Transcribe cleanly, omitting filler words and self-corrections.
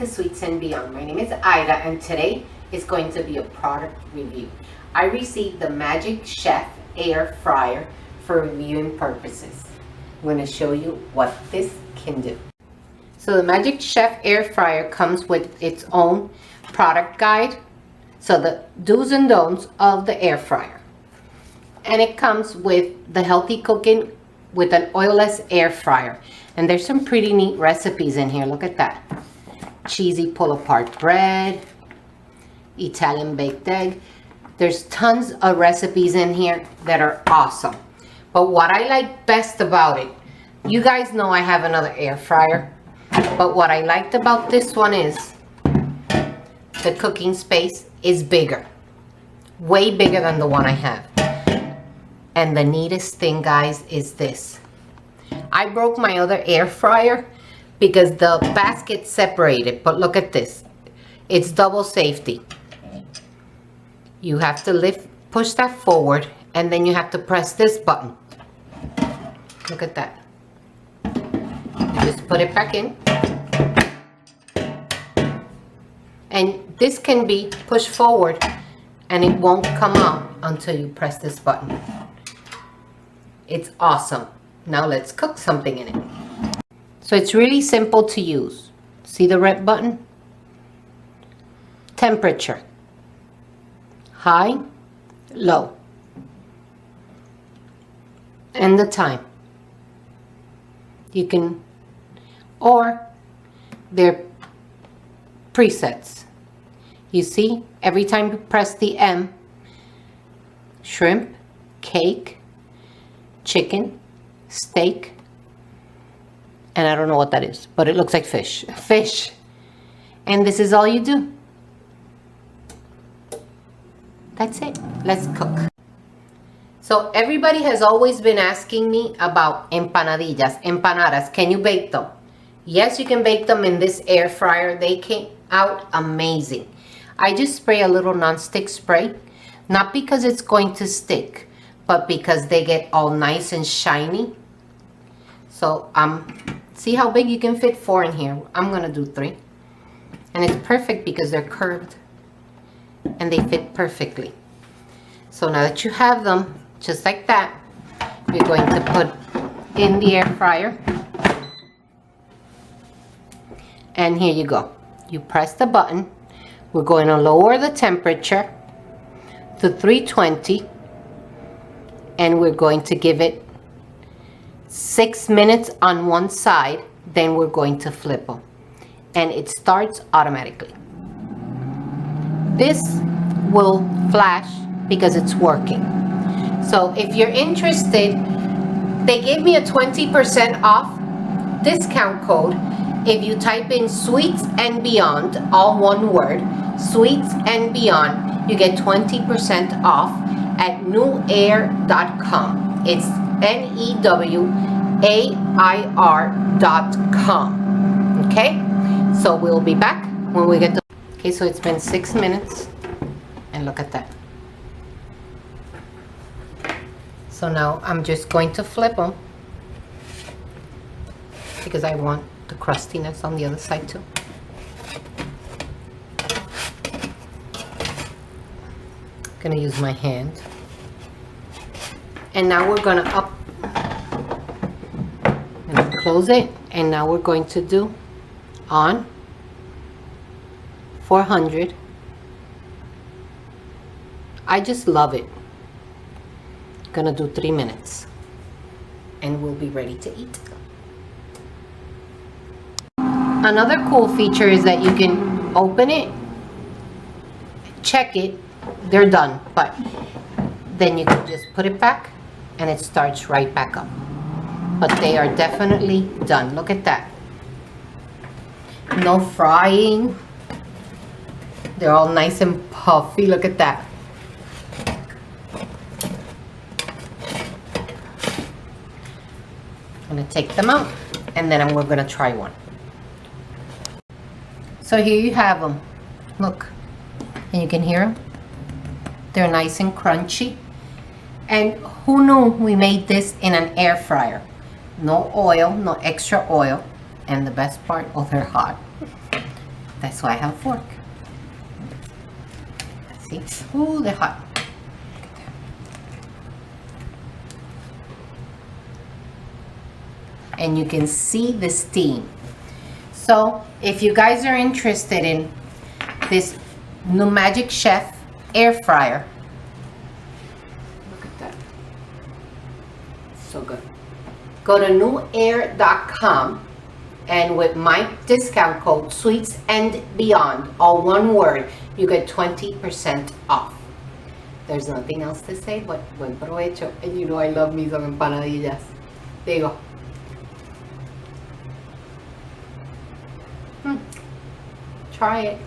to Sweets and Beyond. My name is Ida and today is going to be a product review. I received the Magic Chef air fryer for reviewing purposes. I'm going to show you what this can do. So the Magic Chef air fryer comes with its own product guide. So the do's and don'ts of the air fryer. And it comes with the healthy cooking with an oilless air fryer. And there's some pretty neat recipes in here. Look at that. Cheesy pull-apart bread, Italian baked egg. There's tons of recipes in here that are awesome. But what I like best about it, you guys know I have another air fryer. But what I liked about this one is the cooking space is bigger. Way bigger than the one I have. And the neatest thing, guys, is this. I broke my other air fryer because the basket separated, but look at this. It's double safety. You have to push that forward, and then you have to press this button. Look at that. You just put it back in. And this can be pushed forward, and it won't come out until you press this button. It's awesome. Now let's cook something in it. So it's really simple to use. See the red button? Temperature. High, low. And the time. You can, or they're presets. You see, every time you press the M, shrimp, cake, chicken, steak, and I don't know what that is, but it looks like fish. Fish. And this is all you do. That's it. Let's cook. So everybody has always been asking me about empanadas. Can you bake them? Yes, you can bake them in this air fryer. They came out amazing. I just spray a little nonstick spray, not because it's going to stick, but because they get all nice and shiny. So see how big you can fit 4 in here. I'm gonna do 3. And it's perfect because they're curved and they fit perfectly. So now that you have them just like that, you're going to put in the air fryer. And here you go. You press the button. We're going to lower the temperature to 320. And we're going to give it 6 minutes on one side, then we're going to flip them. And it starts automatically. This will flash because it's working. So if you're interested, they gave me a 20% off discount code. If you type in Sweets and Beyond, all one word, Sweets and Beyond, you get 20% off at newair.com. It's newair.com. Okay, so we'll be back when we get to. Okay, so it's been 6 minutes, and look at that. So now I'm just going to flip them because I want the crustiness on the other side too. I'm gonna use my hand. And now we're gonna close it, and now we're going to do on 400. I just love it. Gonna do 3 minutes, and we'll be ready to eat. Another cool feature is that you can open it, check it, they're done, but then you can just put it back and it starts right back up. But they are definitely done. Look at that. No frying. They're all nice and puffy. Look at that. I'm gonna take them out, and then we're gonna try one. So here you have them. Look, and you can hear them. They're nice and crunchy. And who knew we made this in an air fryer? No oil, no extra oil. And the best part, oh, they're hot. That's why I have a fork. See? Ooh, they're hot. And you can see the steam. So if you guys are interested in this new Magic Chef air fryer, look at that, so good. Go to newair.com, and with my discount code Sweets and Beyond, all one word, you get 20% off. There's nothing else to say but buen provecho. And you know I love me some empanadillas. There you go. Try it.